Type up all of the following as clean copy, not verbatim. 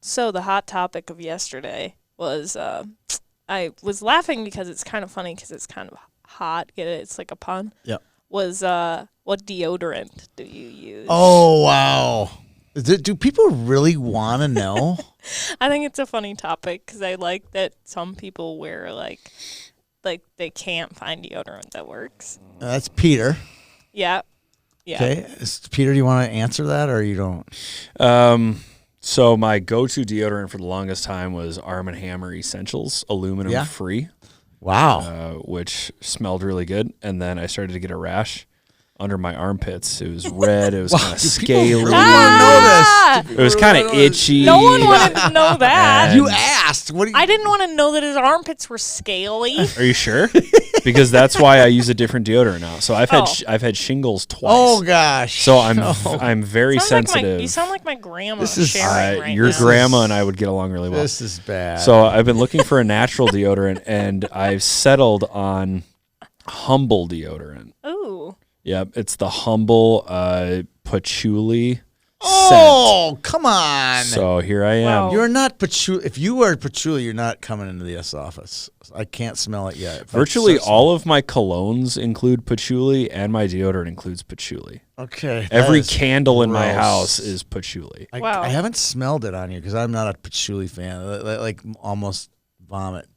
So the hot topic of yesterday was I was laughing because it's kind of funny because it's kind of hot. Get it? It's like a pun. Yep. Was what deodorant do you use? Oh, wow. Do people really want to know? I think it's a funny topic because I like that some people wear like they can't find deodorant that works. That's Peter. Yeah. Yeah. Okay. Peter, do you want to answer that or you don't? So my go-to deodorant for the longest time was Arm & Hammer Essentials, aluminum free. Wow. Which smelled really good. And then I started to get a rash under my armpits. It was red. It was kind of scaly. Really want to know this? It was kind of itchy. No one wanted to know that. You asked. What? I didn't want to know that his armpits were scaly. Are you sure? Because that's why I use a different deodorant now. So I've had shingles twice. Oh gosh. So I'm very sensitive. You sound like my grandma. This is sharing right your now. grandma and I would get along really well. This is bad. So I've been looking for a natural deodorant, and I've settled on Humble deodorant. Ooh. Yep, it's the Humble patchouli oh, come on. scent. So here I am. Wow. You're not patchouli. If you are patchouli, you're not coming into the S office. I can't smell it yet. Virtually all of my colognes include patchouli, and my deodorant includes patchouli. Okay. Every that is candle in my gross. house is patchouli. Wow. I haven't smelled it on you because I'm not a patchouli fan. Like almost vomit.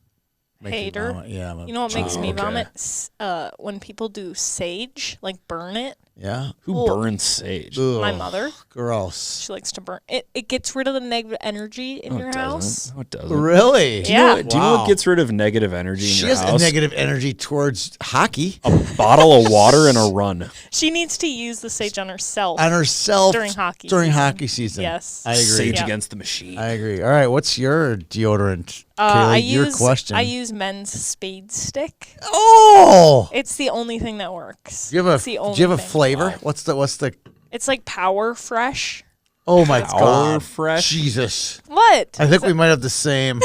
Make me Hater. vomit. Yeah. You know what makes me okay. vomit? When people do sage, like burn it. Yeah. Who Ooh. burns sage? My Ugh, mother, Gross. she likes to burn it. It gets rid of the negative energy in your house. No, it doesn't. Really? Yeah. Do you know what gets rid of negative energy in She your has house? negative energy towards hockey. A bottle of water and a run. She needs to use the sage on herself. On herself During hockey During season. hockey season. Yes. I agree. Sage Yeah. against the machine. I agree. All right. What's your deodorant? I Kaylee, your use question. I use Men's Speed Stick. Oh. It's the only thing that works. Do you have It's the a only Do you have a thing. flavor? Wow. What's the? It's like Power Fresh. Oh my Power God! Fresh? Jesus. What? I think we might have the same.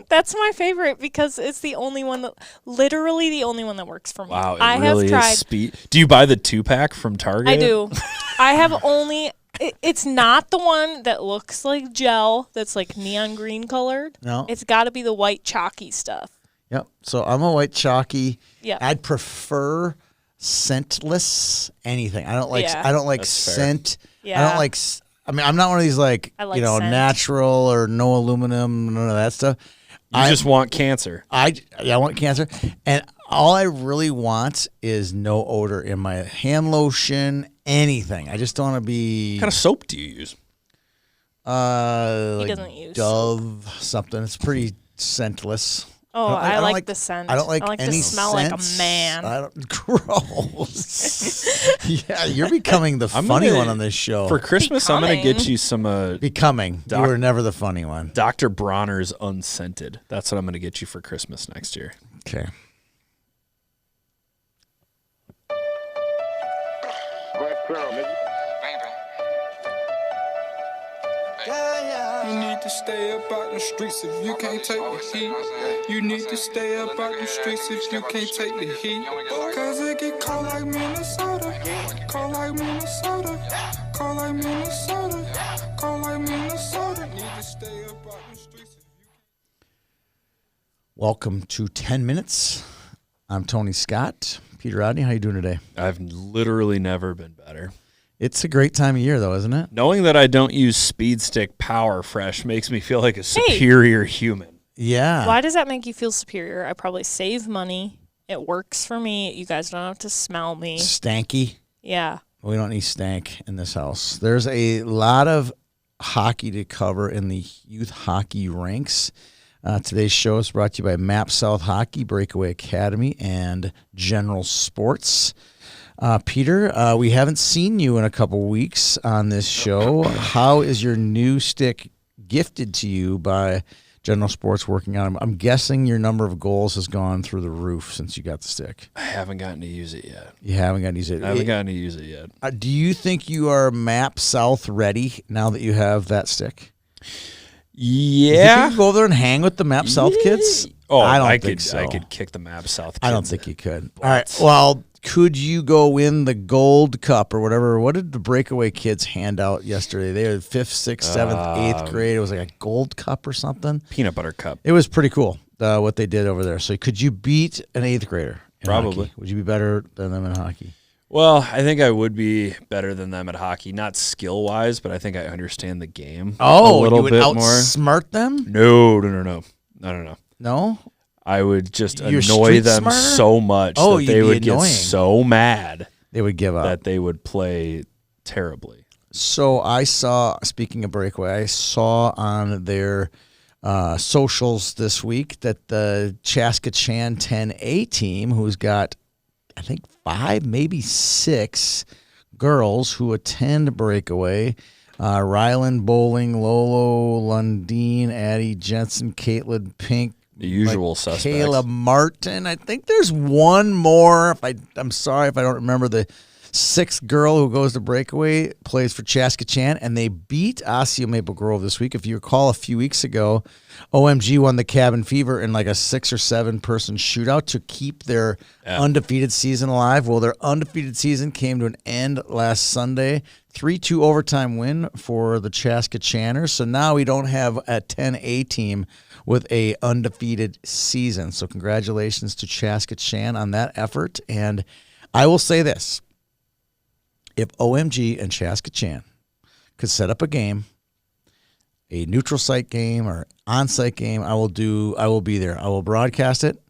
That's my favorite because it's the only one that, literally the only one that works for me. Wow, it I really have tried. is speed. Do you buy the 2-pack from Target? I do. I have only. It's not the one that looks like gel. That's like neon green colored. No. It's got to be the white chalky stuff. Yep. So I'm a white chalky. Yeah. I'd prefer scentless anything. I don't like. Yeah. I don't like That's fair. scent. I Yeah. don't like. I mean, I'm not one of these like, I like you know, scent. natural or no aluminum, none of that stuff. You just want cancer. I want cancer, and all I really want is no odor in my hand lotion, anything. I just don't want to be. What kind of soap do you use? Like doesn't use Dove something. It's pretty scentless. Oh, I I don't like the scent. I don't like to any smell like a scents. man. I don't, gross. Yeah, you're becoming the I'm funny gonna- one on this show. For Christmas, I'm going to get Becoming. you some Becoming. You were never the funny one. Dr. Bronner's Unscented. That's what I'm going to get you for Christmas next year. Okay. You need to stay up out the streets if you can't take the heat. You need to stay up out the streets if you can't take the heat. Cause it get cold like Minnesota. Cold like Minnesota. Cold like Minnesota. Cold like Minnesota. Need to stay up out the streets if you Welcome to 10 Minutes. I'm Tony Scott. Peter Rodney, how you doing today? I've literally never been better. It's a great time of year, though, isn't it? Knowing that I don't use Speed Stick Power Fresh makes me feel like a superior human. Yeah. Why does that make you feel superior? I probably save money. It works for me. You guys don't have to smell me. Stanky. Yeah. We don't need stank in this house. There's a lot of hockey to cover in the youth hockey ranks. Today's show is brought to you by Map South Hockey, Breakaway Academy, and General Sports. Peter, we haven't seen you in a couple weeks on this show. How is your new stick gifted to you by General Sports working on them? I'm guessing your number of goals has gone through the roof since you got the stick. I haven't gotten to use it yet. You haven't gotten to use it. I haven't gotten to use it yet. Do you think you are Map South ready now that you have that stick? You think Yeah. you can go over there and hang with the Map South kids? Oh, I don't I think could. so. I could kick the Map South. I don't kids think in. you could. What? All right. Well, could you go win the Gold Cup or whatever? What did the breakaway kids hand out yesterday? They were 5th, 6th, 7th, 8th grade. It was like a Gold Cup or something. Peanut butter cup. It was pretty cool what they did over there. So could you beat an 8th grader in Probably. hockey? Would you be better than them in hockey? Well, I think I would be better than them at hockey. Not skill-wise, but I think I understand the game a little you would bit outsmart them? more. No. No? I would just You're annoy street them smarter? so much Oh, that you'd they be would annoying. get so mad They would give up. that they would play terribly. So I saw, speaking of breakaway, I saw on their socials this week that the Chaskatchan 10A team, who's got, I think, 5, maybe 6 girls who attend breakaway, Rylan Bowling, Lolo Lundeen, Addie Jensen, Caitlin Pink, The usual suspects. Kayla Martin. I think there's one more. I'm sorry if I don't remember the 6th girl who goes to breakaway, plays for Chaskatchan, and they beat Osseo Maple Grove this week. If you recall, a few weeks ago, OMG won the Cabin Fever in like a 6 or 7 person shootout to keep their undefeated season alive. Well, their undefeated season came to an end last Sunday. 3-2 overtime win for the Chaskatchanners. So now we don't have a 10A team with a undefeated season. So congratulations to Chaskatchan on that effort. And I will say this. If OMG and Chaskatchan could set up a game, a neutral site game or on-site game, I will be there. I will broadcast it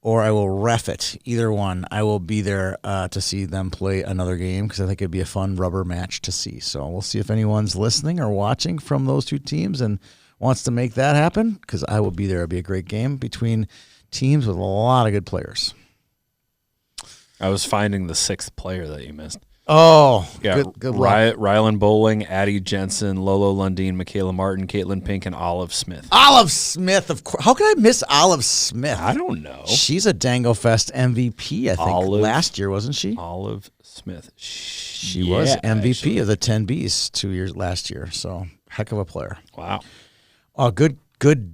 or I will ref it. Either one. I will be there to see them play another game because I think it'd be a fun rubber match to see. So we'll see if anyone's listening or watching from those two teams and wants to make that happen because I will be there. It'll be a great game between teams with a lot of good players. I was finding the 6th player that you missed. Oh, Yeah, good luck. Rylan Bowling, Addie Jensen, Lolo Lundeen, Michaela Martin, Caitlin Pink, and Olive Smith. Olive Smith, of course. How could I miss Olive Smith? I don't know. She's a Dango Fest MVP, I think, Olive- last year, wasn't she? Olive Smith. She was MVP of the 10Bs last year, so heck of a player. Wow. Oh, good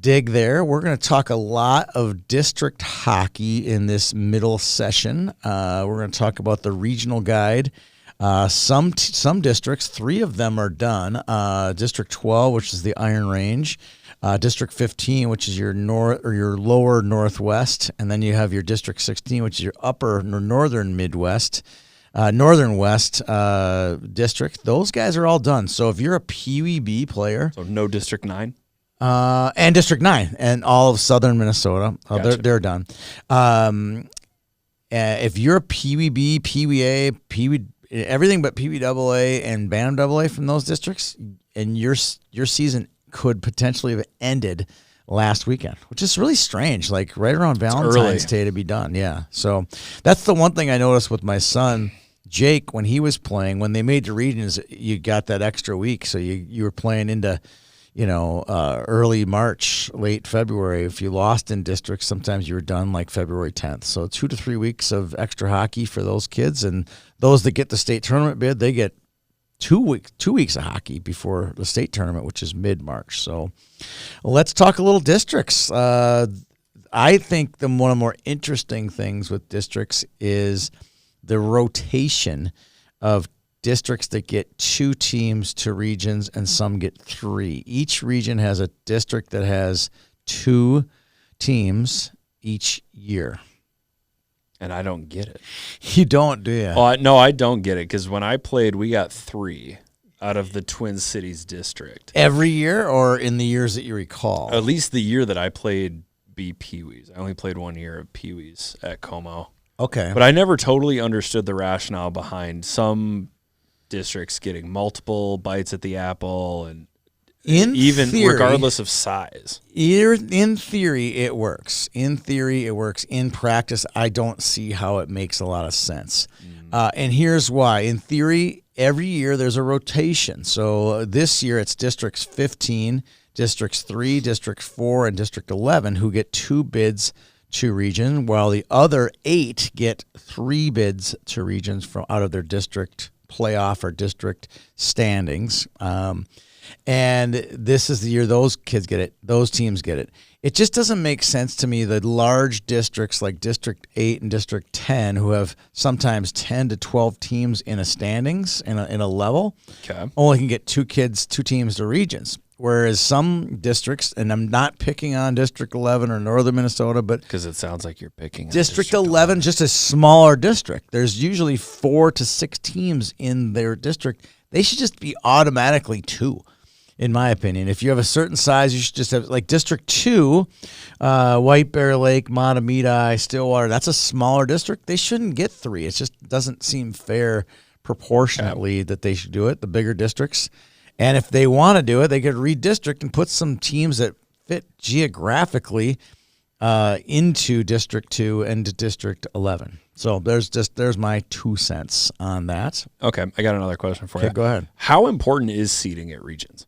dig there. We're going to talk a lot of district hockey in this middle session. We're going to talk about the regional guide. Some districts, 3 of them are done. District 12, which is the Iron Range. District 15, which is your lower northwest, and then you have your District 16, which is your upper northern Midwest. Northern West district. Those guys are all done. So if you're a PWB player, So no District 9? and District 9 and all of southern Minnesota, Gotcha. they're done. If you're a PWB, PWA, everything but PWAA and Bantam AA from those districts, and your season could potentially have ended last weekend, which is really strange, like right around Valentine's Day to be done. Yeah. So that's the one thing I noticed with my son, Jake, when he was playing, when they made the regions, you got that extra week. So you were playing into, early March, late February. If you lost in districts, sometimes you were done like February 10th. So 2 to 3 weeks of extra hockey for those kids. And those that get the state tournament bid, they get 2 weeks of hockey before the state tournament, which is mid-March. So let's talk a little districts. I think one of the more interesting things with districts is the rotation of districts that get 2 teams to regions and some get 3. Each region has a district that has 2 teams each year. And I don't get it. You don't, do you? Oh, no, I don't get it because when I played, we got 3 out of the Twin Cities district. Every year or in the years that you recall? At least the year that I played B Pee-wees. I only played 1 year of Pee-wees at Como. Okay. But I never totally understood the rationale behind some districts getting multiple bites at the apple and even regardless of size. In theory, it works. In theory, it works. In practice, I don't see how it makes a lot of sense. And here's why. In theory, every year there's a rotation. So this year it's Districts 15, Districts 3, District 4, and District 11 who get 2 bids to region, while the other 8 get 3 bids to regions from out of their district playoff or district standings. And this is the year those kids get it. Those teams get it. It just doesn't make sense to me that large districts like District 8 and District 10, who have sometimes 10 to 12 teams in a standings, in a level, only can get two teams to regions. Whereas some districts, and I'm not picking on District 11 or Northern Minnesota, but because it sounds like you're picking on District 11, just a smaller district. There's usually 4 to 6 teams in their district. They should just be automatically 2, in my opinion. If you have a certain size, you should just have, like District 2, White Bear Lake, Matamidi, Stillwater. That's a smaller district. They shouldn't get 3. It just doesn't seem fair proportionately that they should do it, the bigger districts. And if they want to do it, they could redistrict and put some teams that fit geographically into District 2 and District 11. So there's my 2 cents on that. Okay, I got another question for you. Okay, go ahead. How important is seeding at regions?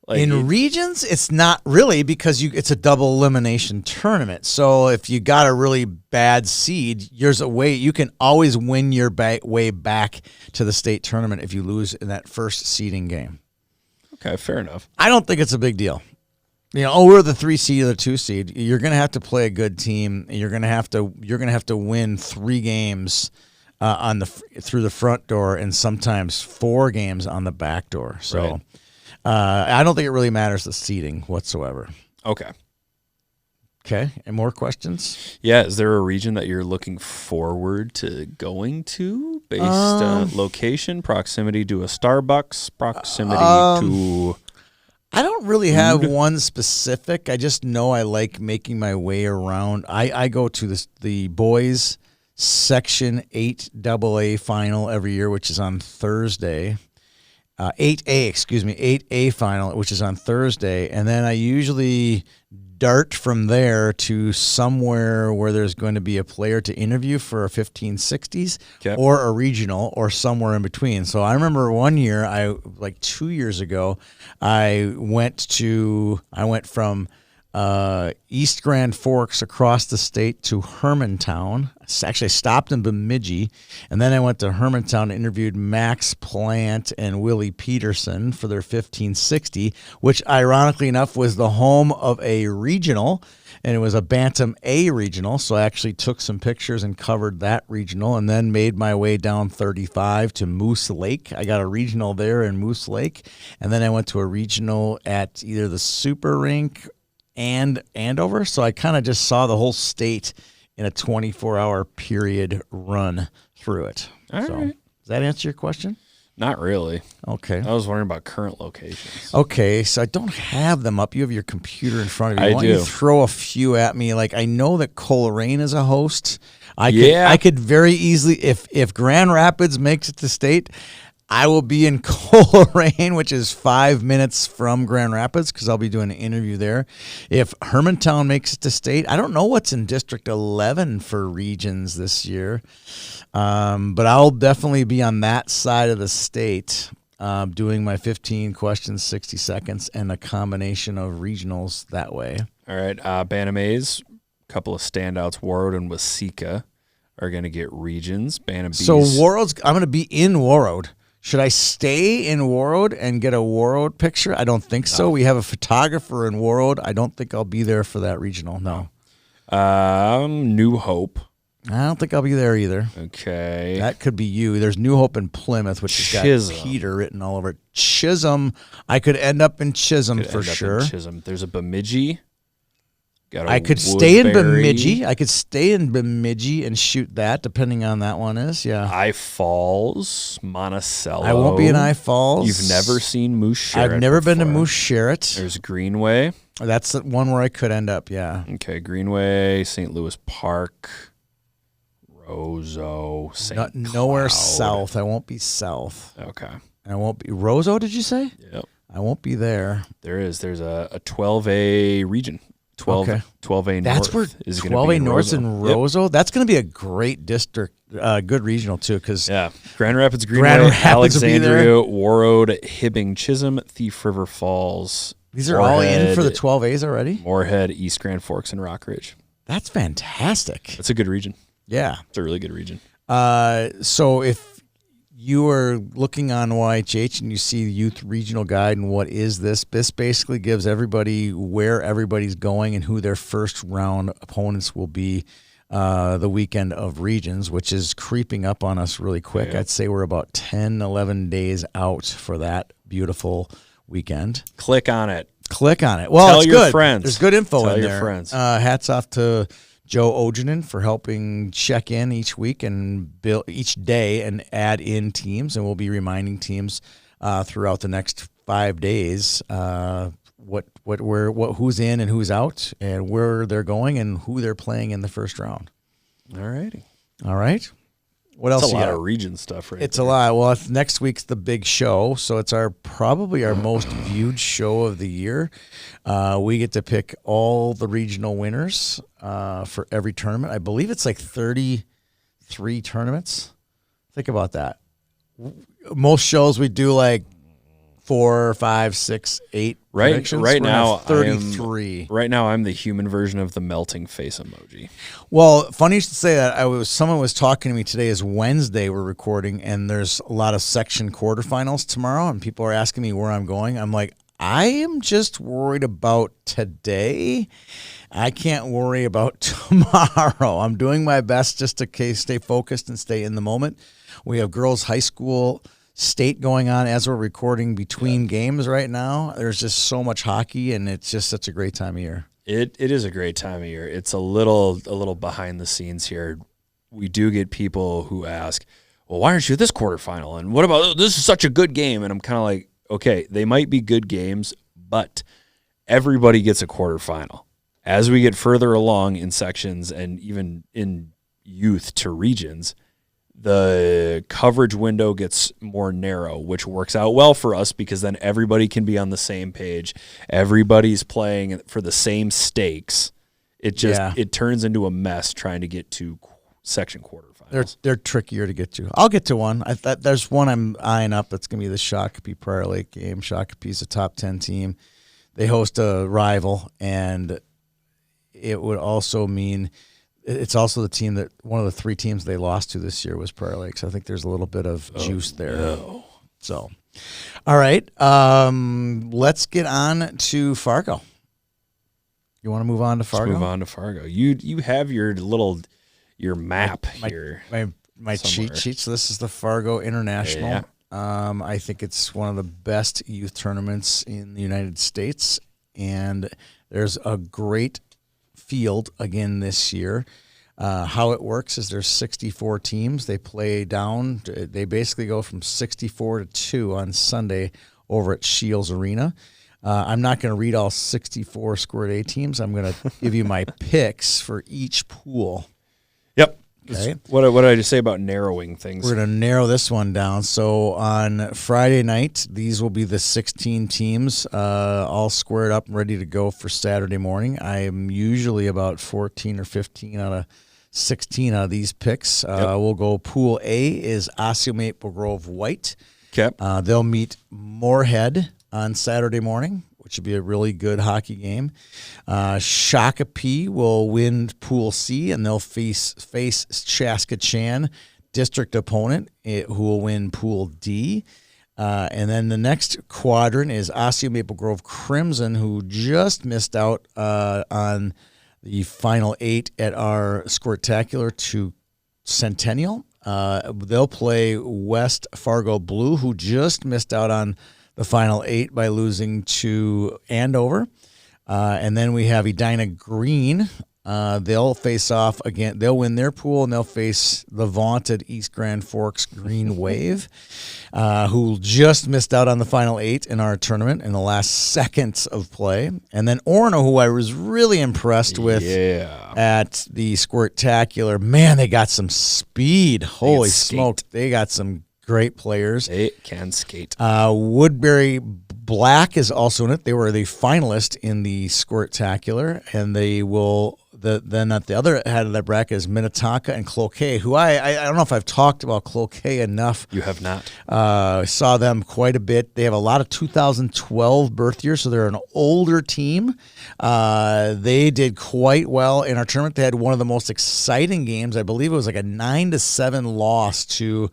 In regions, it's not really, because it's a double elimination tournament. So if you got a really bad seed, there's a way you can always win your way back to the state tournament if you lose in that first seeding game. Okay, fair enough. I don't think it's a big deal. We're the 3 seed or the 2 seed. You're going to have to play a good team. You're going to have to win 3 games through the front door, and sometimes 4 games on the back door. So. Right. I don't think it really matters the seeding whatsoever. Okay. And more questions? Yeah. Is there a region that you're looking forward to going to based on location, proximity to a Starbucks, proximity to... I don't really have one specific. I just know I like making my way around. I go to the boys Section 8AA final every year, which is on Thursday. 8A final, which is on Thursday, and then I usually dart from there to somewhere where there's going to be a player to interview for a 1560s or a regional or somewhere in between. So I remember one year, 2 years ago, I went from East Grand Forks across the state to Hermantown. Actually, I stopped in Bemidji, and then I went to Hermantown and interviewed Max Plant and Willie Peterson for their 1560, which ironically enough was the home of a regional, and it was a Bantam A regional. So I actually took some pictures and covered that regional, and then made my way down 35 to Moose Lake. I got a regional there in Moose Lake, and then I went to a regional at either the Super Rink and Andover. So I kind of just saw the whole state in a 24-hour period run through it. All right. Does that answer your question? Not really. Okay. I was wondering about current locations. Okay, so I don't have them up. You have your computer in front of you. I Why don't do. you throw a few at me? Like, I know that Coleraine is a host. I could very easily, if Grand Rapids makes it to state, I will be in Coleraine, which is 5 minutes from Grand Rapids, because I'll be doing an interview there. If Hermantown makes it to state, I don't know what's in District 11 for regions this year, but I'll definitely be on that side of the state doing my 15 questions, 60 seconds, and a combination of regionals that way. All right. Bantam A's, a couple of standouts, Warroad and Waseca, are going to get regions. Bantam B's. So I'm going to be in Warroad. Should I stay in Warroad and get a Warroad picture? I don't think so. We have a photographer in Warroad. I don't think I'll be there for that regional. No. New Hope. I don't think I'll be there either. Okay. That could be you. There's New Hope in Plymouth, which has got Peter written all over it. Chisholm. I could end up in Chisholm for sure. Chisholm. There's a Bemidji. I could stay in Bemidji. I could stay in Bemidji and shoot that, depending on that one is. Yeah. I Falls, Monticello. I won't be in I Falls. You've never seen Moose Sherritt. I've never been to Moose Sherritt. There's Greenway. That's the one where I could end up. Yeah. Okay, Greenway, St. Louis Park, Roseau, St. Nowhere Cloud. South. I won't be south. Okay. I won't be Roseau. Did you say? Yep. I won't be there. There's a 12A region. 12A North. That's where is 12A North in Roseau. Yep. That's going to be a great district, good regional too. Because Grand Rapids, Greenway, Alexandria, Warroad, Hibbing, Chisholm, Thief River Falls. These are all in for the 12As already. Moorhead, East Grand Forks, and Rock Ridge. That's fantastic. That's a good region. Yeah, it's a really good region. So if you are looking on YHH and you see the youth regional guide and what is this? This basically gives everybody where everybody's going and who their first round opponents will be the weekend of regions, which is creeping up on us really quick. Yeah. I'd say we're about 10, 11 days out for that beautiful weekend. Click on it. Well, Tell it's your good. friends. There's good info Tell in your there. Friends. Hats off to Joe Ogenin for helping check in each week and build each day and add in teams, and we'll be reminding teams throughout the next 5 days who's in and who's out, and where they're going and who they're playing in the first round. All righty. All right. What else? It's a lot got? of region stuff, right? It's there. A lot. Well, next week's the big show, so it's probably our most viewed show of the year. We get to pick all the regional winners for every tournament. I believe it's like 33 tournaments. Think about that. Most shows we do like 4, 5, 6, 8 predictions. Right now, 33. Right now, I'm the human version of the melting face emoji. Well, funny you should say that. Someone was talking to me today. Is Wednesday we're recording, and there's a lot of section quarterfinals tomorrow, and people are asking me where I'm going. I'm like, I am just worried about today. I can't worry about tomorrow. I'm doing my best just to stay focused and stay in the moment. We have girls' high school state going on as we're recording between games right now. There's just so much hockey, and it's just such a great time of year. It is a great time of year. It's a little behind the scenes here. We do get people who ask, well, why aren't you this quarterfinal? And what about, this is such a good game? And I'm kind of like, okay, they might be good games, but everybody gets a quarterfinal. As we get further along in sections and even in youth to regions, the coverage window gets more narrow, which works out well for us because then everybody can be on the same page. Everybody's playing for the same stakes. It turns into a mess trying to get to section quarterfinals. They're trickier to get to. I'll get to one. There's one I'm eyeing up. That's going to be the Shakopee Prior Lake game. Shakopee's a top 10 team. They host a rival, and it would also mean it's also the team that one of the 3 teams they lost to this year was Prior Lake. So I think there's a little bit of juice there. No. So, all right, let's get on to Fargo. You want to move on to Fargo? Let's move on to Fargo. You have your map here. My cheat sheet. So this is the Fargo International. Yeah. I think it's one of the best youth tournaments in the United States, and there's a great field again this year. How it works is there's 64 teams. They play down. They basically go from 64 to 2 on Sunday over at Shields Arena. I'm not going to read all 64 Squirt A teams. I'm going to give you my picks for each pool. Yep. Okay. What did I just say about narrowing things? We're going to narrow this one down. So on Friday night, these will be the 16 teams all squared up and ready to go for Saturday morning. I am usually about 14 or 15 out of 16 out of these picks. We'll go Pool A is Osseo Maple Grove White. Okay. They'll meet Moorhead on Saturday morning, which would be a really good hockey game. Shakopee will win Pool C, and they'll face Saskatchewan, district opponent, who will win Pool D. And then the next quadrant is Osseo Maple Grove Crimson, who just missed out on the final 8 at our Squirtacular to Centennial. They'll play West Fargo Blue, who just missed out on the final 8 by losing to Andover. And then we have Edina Green. They'll face off again. They'll win their pool, and they'll face the vaunted East Grand Forks Green Wave, who just missed out on the final 8 in our tournament in the last seconds of play. And then Orono, who I was really impressed with at the Squirtacular. Man, they got some speed. Holy smoke. They got some great players. They can skate. Woodbury Black is also in it. They were the finalist in the Squirtacular, and they will. Then at the other head of that bracket is Minnetonka and Cloquet, who I don't know if I've talked about Cloquet enough. You have not. Saw them quite a bit. They have a lot of 2012 birth years, so they're an older team. They did quite well in our tournament. They had one of the most exciting games. I believe it was like a 9-7 loss to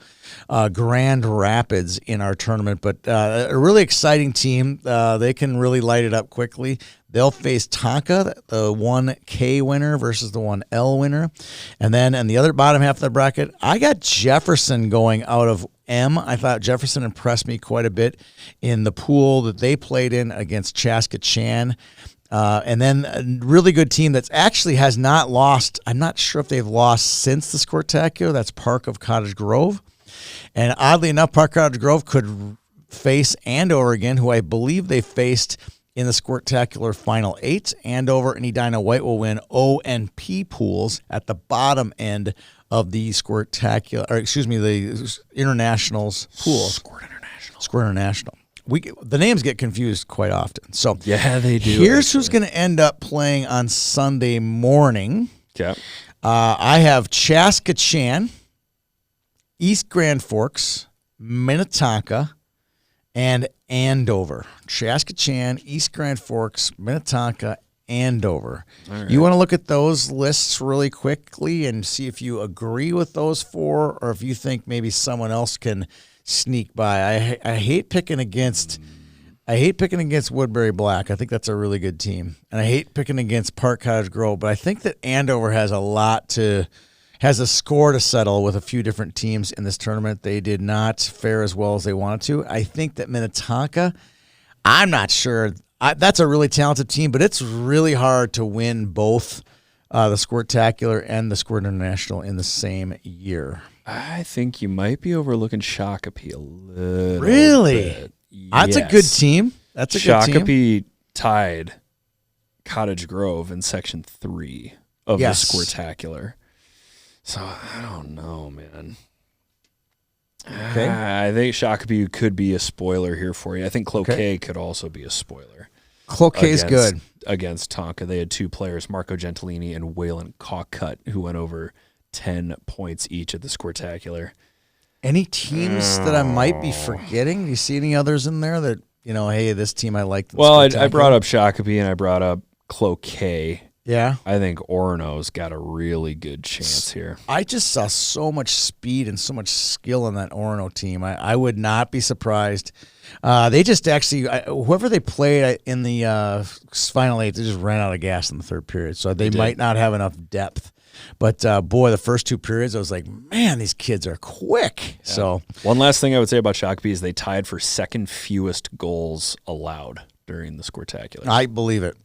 Grand Rapids in our tournament. But a really exciting team. They can really light it up quickly. They'll face Tonka, the 1K winner versus the 1L winner. And then in the other bottom half of the bracket, I got Jefferson going out of M. I thought Jefferson impressed me quite a bit in the pool that they played in against Chaska Chan. And then a really good team that actually has not lost. I'm not sure if they've lost since the Squirtacular. That's Park of Cottage Grove. And oddly enough, Park Cottage Grove could face Andover again, who I believe they faced in the Squirtacular Final 8. Andover and Edina White will win O and P pools at the bottom end of the Squirtacular, or excuse me, the Internationals pools. Squirt International. The names get confused quite often. So Yeah, they do. here's who's going to end up playing on Sunday morning. Okay. I have Chaska Chan, East Grand Forks, Minnetonka, and Andover. Chaska Chan, East Grand Forks, Minnetonka, Andover. All right. You want to look at those lists really quickly and see if you agree with those four or if you think maybe someone else can sneak by. I hate picking against Woodbury Black. I think that's a really good team. And I hate picking against Park Cottage Grove, but I think that Andover has a score to settle with a few different teams in this tournament. They did not fare as well as they wanted to. I think that Minnetonka, I'm not sure. That's a really talented team, but it's really hard to win both the Squirtacular and the Squirt International in the same year. I think you might be overlooking Shakopee a little Really? bit. That's a good team. That's a good team. Shakopee tied Cottage Grove in Section 3 of Yes. the Squirtacular. So, I don't know, man. Okay. I think Shakopee could be a spoiler here for you. I think Cloquet could also be a spoiler. Cloquet's good. Against Tonka. They had two players, Marco Gentilini and Waylon Cockcut, who went over 10 points each at the Squirtacular. Any teams that I might be forgetting? Do you see any others in there that, hey, this team I like? Well, I brought up Shakopee and I brought up Cloquet. Yeah. I think Orono's got a really good chance here. I just saw so much speed and so much skill in that Orono team. I would not be surprised. They just actually, whoever they played in the Final 8, they just ran out of gas in the third period. So they might not have enough depth. But, boy, the first two periods, I was like, man, these kids are quick. Yeah. So one last thing I would say about Shakopee is they tied for second fewest goals allowed during the Squirtacular. I believe it.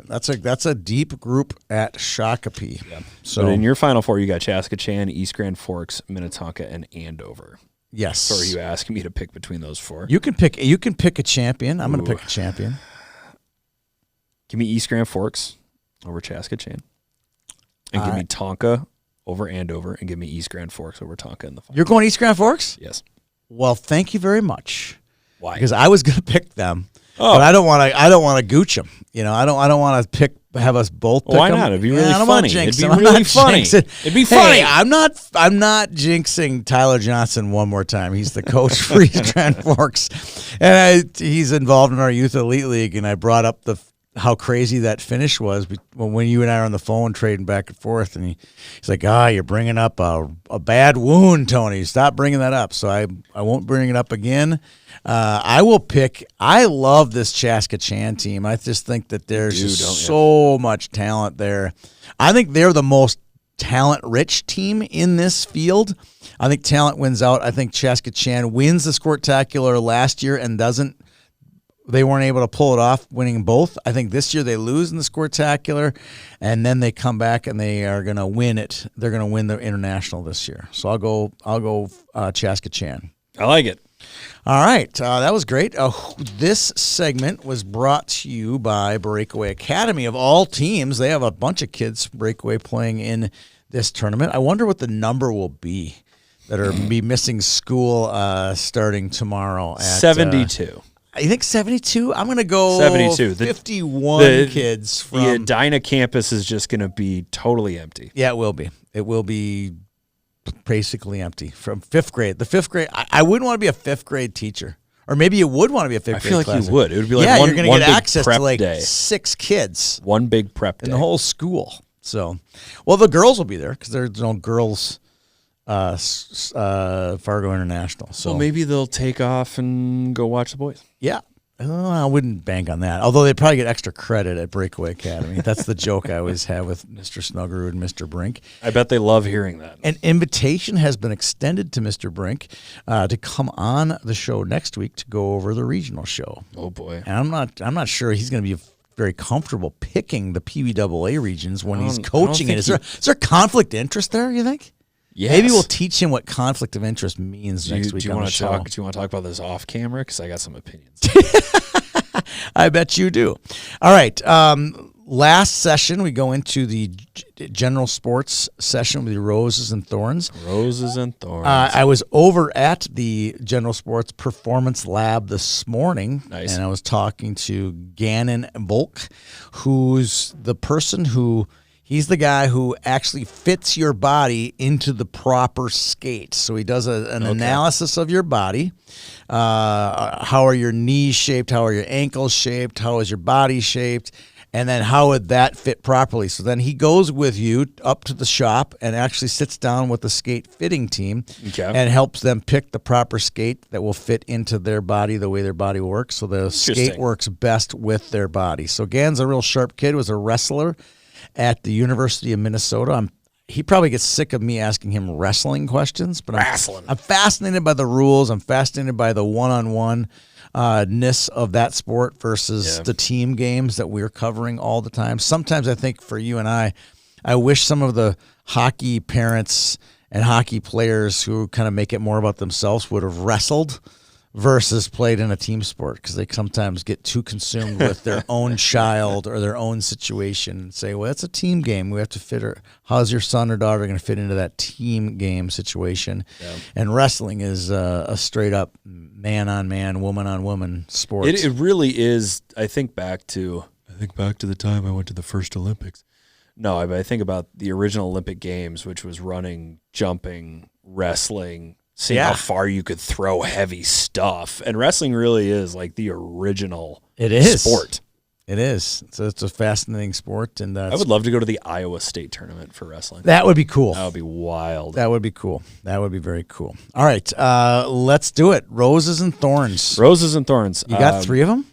That's a deep group at Shakopee. Yeah. So but in your Final Four, you got Chaska Chan, East Grand Forks, Minnetonka, and Andover. Yes. So are you asking me to pick between those four? You can pick a champion. I'm going to pick a champion. Give me East Grand Forks over Chaska Chan. And give me Tonka over Andover, and give me East Grand Forks over Tonka in the final. You're going East Grand Forks? Yes. Well, thank you very much. Why? Because I was going to pick them, but I don't want to gooch them. I don't want to have us both. Pick why them. not? It'd be really I don't funny. Jinx It'd them. be I'm really not funny. jinxing. It'd be funny. Hey, I'm not jinxing Tyler Johnson one more time. He's the coach for East Grand Forks, and he's involved in our Youth Elite League. And I brought up how crazy that finish was when you and I are on the phone trading back and forth, and he's like, you're bringing up a bad wound, Tony. Stop bringing that up. So I won't bring it up again. I will pick. I love this Chaska Chan team. I just think that there's so much talent there. I think they're the most talent-rich team in this field. I think talent wins out. I think Chaska Chan wins the Squirtacular last year and they weren't able to pull it off, winning both. I think this year they lose in the Squirtacular, and then they come back and they are going to win it. They're going to win the International this year. So I'll go Chaska Chan. I like it. All right, that was great. This segment was brought to you by Breakaway Academy. Of all teams, they have a bunch of kids Breakaway playing in this tournament. I wonder what the number will be that are be missing school starting tomorrow at 72. You think 72? I'm going to go 72. 51 kids from the Edina campus is just going to be totally empty. Yeah, it will be. It will be basically empty from fifth grade. The fifth grade, I wouldn't want to be a fifth grade teacher. Or maybe you would want to be a fifth grade I feel like class. you would. It would be like you're going to get access to like day. 6 kids. One big prep day. In the whole school. So, well, the girls will be there because there's no girls Fargo International. So Well, maybe they'll take off and go watch the boys. yeah. I wouldn't bank on that. Although they'd probably get extra credit at Breakaway Academy. That's the joke I always have with Mr. Snuggerud and Mr. Brink. I bet they love hearing that. An invitation has been extended to Mr. Brink to come on the show next week to go over the regional show. Oh boy. And I'm not sure he's going to be very comfortable picking the PBAA regions when he's I don't coaching it. think Is there conflict interest there, you think? Yes. Maybe we'll teach him what conflict of interest means next week do you on the want to show. talk? Do you want to talk about this off camera? Because I got some opinions. I bet you do. All right. Last session, we go into the general sports session with the Roses and Thorns. Roses and thorns. I was over at the General Sports Performance Lab this morning, Nice. and I was talking to Gannon Volk, who's the person who he's the guy who actually fits your body into the proper skate. So he does an analysis of your body. How are your knees shaped? How are your ankles shaped? How is your body shaped? And then how would that fit properly? So then he goes with you up to the shop and actually sits down with the skate fitting team and helps them pick the proper skate that will fit into their body the way their body works. So the skate works best with their body. So Gan's a real sharp kid, was a wrestler at the University of Minnesota. He probably gets sick of me asking him wrestling questions, but I'm fascinated by the rules. I'm fascinated by the one-on-one ness of that sport versus the team games that we're covering all the time. Sometimes I think for you and I wish some of the hockey parents and hockey players who kind of make it more about themselves would have wrestled versus played in a team sport, because they sometimes get too consumed with their own child or their own situation and say, well, it's a team game. We have to fit her. How's your son or daughter going to fit into that team game situation? Yeah. And wrestling is a straight up man on man, woman on woman sport. It really is. I think back to the time I went to the first Olympics. No, I think about the original Olympic Games, which was running, jumping, wrestling, seeing how far you could throw heavy stuff. And wrestling really is like the original sport. It is. So it's a fascinating sport. And I would love to go to the Iowa State tournament for wrestling. That would be cool. That would be wild. That would be cool. That would be very cool. All right. Let's do it. Roses and Thorns. Roses and Thorns. You got 3 of them?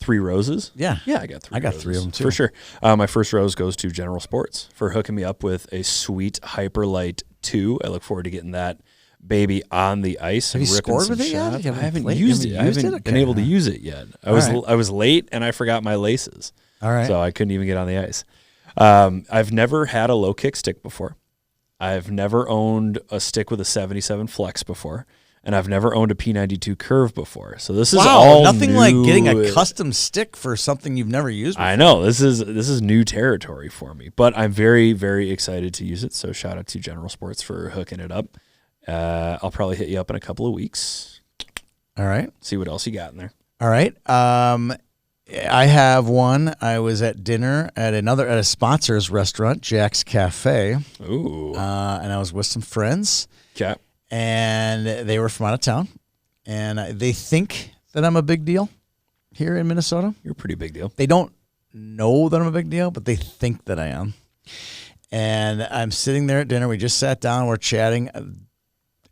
3 roses? Yeah. Yeah, I got 3 I got roses. 3 of them too. For sure. My first rose goes to General Sports for hooking me up with a sweet Hyperlight 2. I look forward to getting that baby on the ice. Have and you ripping scored some with it yet? shots. You I haven't haven't played- used you it. I haven't haven't used it? been Okay. able to use it yet. I was late and I forgot my laces. All right. So I couldn't even get on the ice. I've never had a low kick stick before. I've never owned a stick with a 77 flex before. And I've never owned a P92 curve before. So this is all nothing new. like getting a custom stick for something you've never used before. I know. This is new territory for me. But I'm very, very excited to use it. So shout out to General Sports for hooking it up. I'll probably hit you up in a couple of weeks. All right. See what else you got in there. All right. I have one. I was at dinner at a sponsor's restaurant, Jack's Cafe. Ooh. And I was with some friends. Okay. And they were from out of town. And they think that I'm a big deal here in Minnesota. You're a pretty big deal. They don't know that I'm a big deal, but they think that I am. And I'm sitting there at dinner. We just sat down. We're chatting.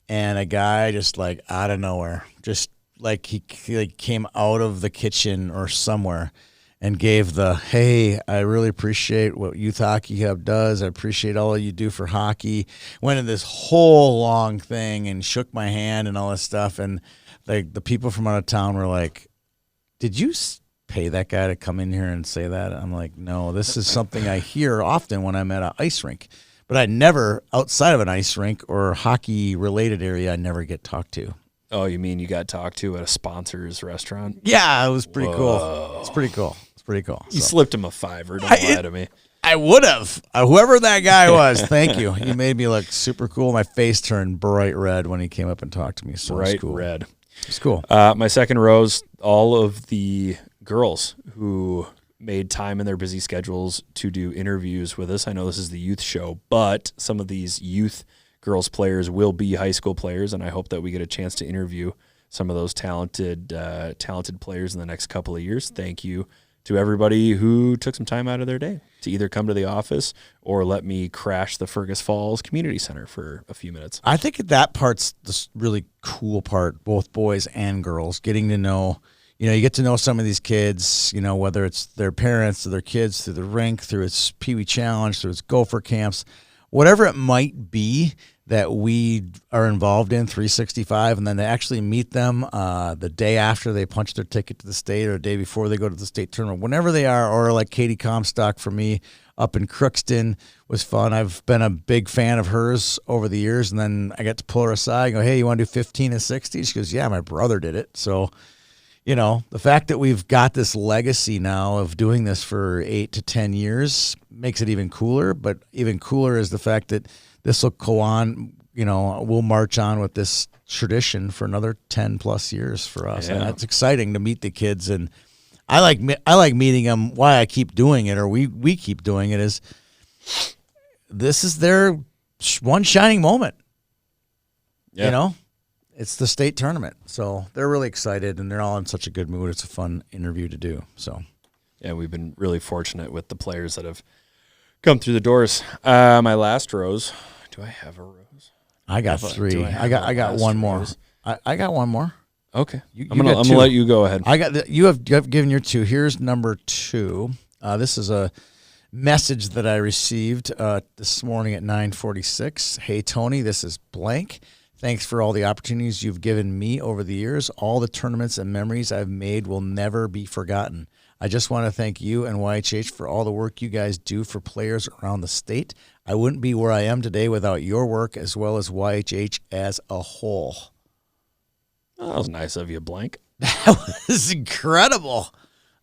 And a guy just like out of nowhere, just like he came out of the kitchen or somewhere and gave the, hey, I really appreciate what Youth Hockey Hub does. I appreciate all you do for hockey. Went in this whole long thing and shook my hand and all this stuff. And like the people from out of town were like, did you pay that guy to come in here and say that? I'm like, no, this is something I hear often when I'm at an ice rink. But I never, outside of an ice rink or hockey-related area, I never get talked to. Oh, you mean you got talked to at a sponsor's restaurant? Yeah, it was pretty cool. It's pretty cool. It's pretty cool. You slipped him a $5. Don't lie to me. I would have. Whoever that guy was, thank you. He made me look super cool. My face turned bright red when he came up and talked to me. So Bright it was cool. red. It's cool. My second rose, all of the girls who made time in their busy schedules to do interviews with us. I know this is the youth show, but some of these youth girls players will be high school players, and I hope that we get a chance to interview some of those talented players in the next couple of years. Thank you to everybody who took some time out of their day to either come to the office or let me crash the Fergus Falls Community Center for a few minutes. I think that part's the really cool part, both boys and girls, getting to know, you get to know some of these kids, whether it's their parents or their kids through the rink, through its Pee Wee Challenge, through its Gopher camps, whatever it might be that we are involved in 365, and then to actually meet them the day after they punch their ticket to the state or the day before they go to the state tournament, whenever they are, or like Katie Comstock for me up in Crookston was fun. I've been a big fan of hers over the years, and then I got to pull her aside and go, hey, you want to do 15 and 60? She goes, yeah, my brother did it. So, the fact that we've got this legacy now of doing this for 8 to 10 years makes it even cooler, but even cooler is the fact that this will go on, we'll march on with this tradition for another 10 plus years for us. Yeah. And it's exciting to meet the kids. And I like meeting them. Why I keep doing it, or we keep doing it, is this is their one shining moment. Yeah. It's the state tournament. So they're really excited and they're all in such a good mood. It's a fun interview to do. So, yeah, we've been really fortunate with the players that have come through the doors. My last rose. Do I have a rose? I got three. I got one more. I got one more. Okay. I'm gonna let you go ahead. You have given your two. Here's number 2. This is a message that I received this morning at 9:46. Hey Tony, this is blank. Thanks for all the opportunities you've given me over the years. All the tournaments and memories I've made will never be forgotten. I just want to thank you and YHH for all the work you guys do for players around the state. I wouldn't be where I am today without your work as well as YHH as a whole. Oh, that was nice of you, Blank. That was incredible.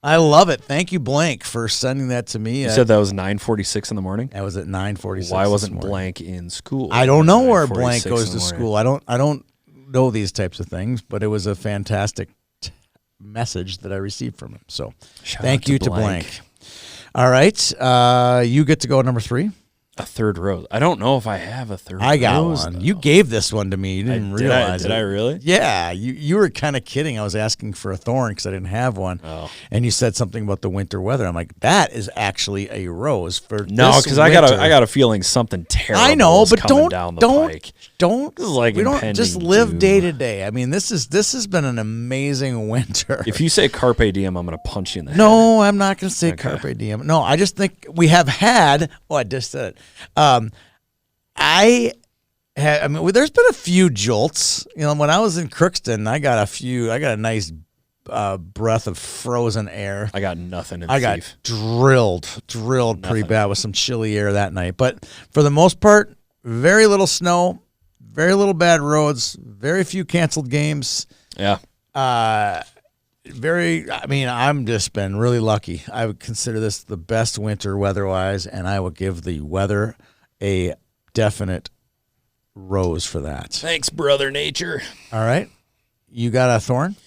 I love it. Thank you, Blank, for sending that to me. You said that was 9:46 in the morning? That was at 9:46. Why wasn't Blank in school? I don't know where Blank goes to school. I don't know these types of things, but it was a fantastic message that I received from him. So thank you to Blank. All right. You get to go number 3. A third rose. I don't know if I have a third rose. I got one. Though. You gave this one to me. You didn't realize it. Did I really? Yeah. You were kind of kidding. I was asking for a thorn because I didn't have one. Oh. And you said something about the winter weather. I'm like, that is actually a rose for no, because I got a feeling something terrible. I know, but don't down the pike. Don't. This is like we don't just live doom. day to day. I mean, this has been an amazing winter. If you say carpe diem, I'm going to punch you in the head. No, I'm not going to say carpe diem. No, I just think we have had. Oh, I just said it. There's been a few jolts. When I was in Crookston, I got a nice breath of frozen air. I got nothing in I got drilled pretty bad with some chilly air that night. But for the most part, very little snow, very little bad roads, very few canceled games. Yeah. I'm just been really lucky. I would consider this the best winter weather-wise, and I would give the weather a definite rose for that. Thanks, Brother Nature. All right. You got a thorn?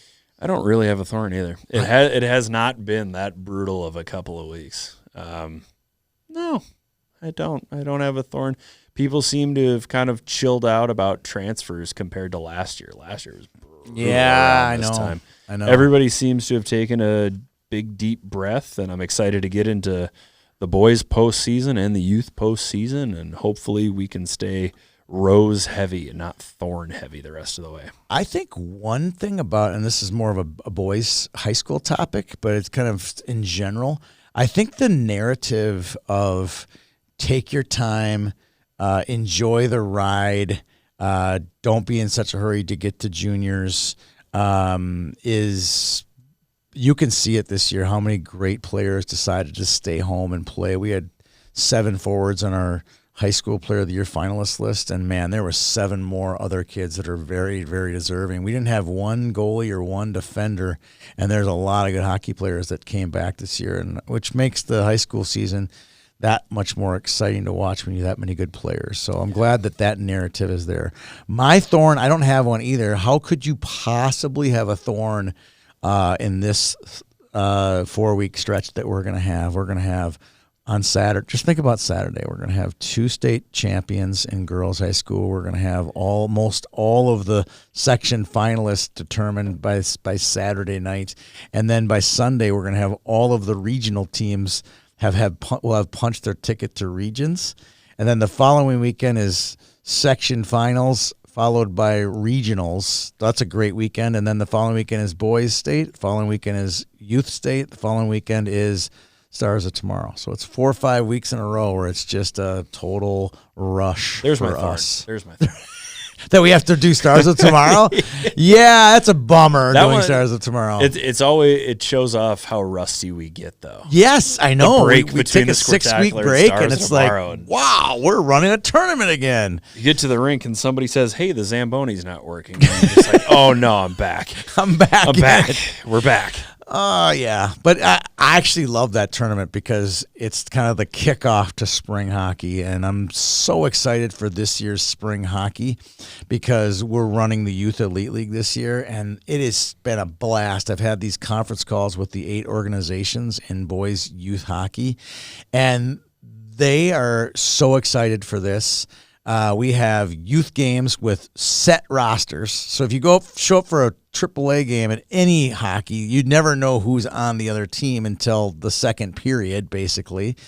I don't really have a thorn either. It has not been that brutal of a couple of weeks. No, I don't. I don't have a thorn. People seem to have kind of chilled out about transfers compared to last year. Last year was brutal. Yeah, I know. I know. Everybody seems to have taken a big, deep breath, and I'm excited to get into the boys' postseason and the youth postseason, and hopefully we can stay rose heavy and not thorn heavy the rest of the way. I think one thing about, and this is more of a boys' high school topic, but it's kind of in general, I think the narrative of take your time, enjoy the ride, don't be in such a hurry to get to juniors, is, you can see it this year, how many great players decided to stay home and play. We had 7 forwards on our high school player of the year finalist list, and man, there were 7 more other kids that are very, very deserving. We didn't have one goalie or one defender, and there's a lot of good hockey players that came back this year, and which makes the high school season that much more exciting to watch when you have that many good players. So I'm glad that narrative is there. My thorn, I don't have one either. How could you possibly have a thorn in this 4-week stretch that we're going to have? We're going to have on Saturday. Just think about Saturday. We're going to have 2 state champions in girls high school. We're going to have almost all of the section finalists determined by Saturday night. And then by Sunday, we're going to have all of the regional teams will have punched their ticket to regions. And then the following weekend is section finals, followed by regionals. That's a great weekend. And then the following weekend is boys state. The following weekend is youth state. The following weekend is Stars of Tomorrow. So it's 4 or 5 weeks in a row where it's just a total rush for us. There's my thorn. That we have to do Stars of Tomorrow? Yeah, that's a bummer doing Stars of Tomorrow. It shows off how rusty we get, though. Yes, I know. Break we take a 6-week break, and it's like, wow, we're running a tournament again. You get to the rink, and somebody says, hey, the Zamboni's not working. And you're just like, oh, no, I'm back. I'm back. We're back. Oh, yeah. But I actually love that tournament because it's kind of the kickoff to spring hockey. And I'm so excited for this year's spring hockey because we're running the Youth Elite League this year. And it has been a blast. I've had these conference calls with the 8 organizations in boys youth hockey. And they are so excited for this. We have youth games with set rosters. So if you show up for a AAA game at any hockey, you'd never know who's on the other team until the second period, basically.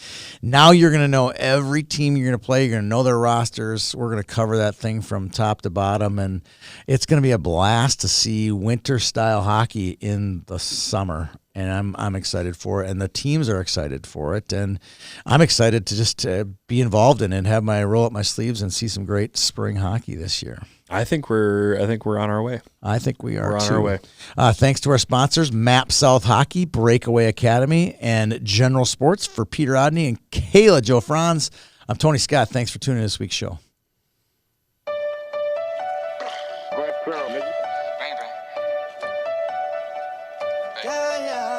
Now you're going to know every team you're going to play. You're going to know their rosters. We're going to cover that thing from top to bottom, and it's going to be a blast to see winter-style hockey in the summer. And I'm excited for it, and the teams are excited for it, and I'm excited to just be involved in it and have my roll up my sleeves and see some great spring hockey this year. I think we're on our way. I think we are. We're on too. our way. Thanks to our sponsors, Map South Hockey, Breakaway Academy, and General Sports. For Peter Odney and Kayla Joe Franz, I'm Tony Scott. Thanks for tuning in to this week's show.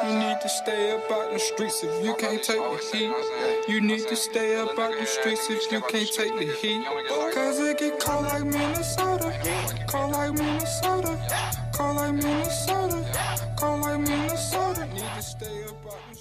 You need to stay up out the streets if you can't take the heat. You need to stay up out the streets if you can't take the heat. Cause it get cold like Minnesota. Cold like Minnesota. Cold like Minnesota. Cold like Minnesota. Need to stay up out the streets.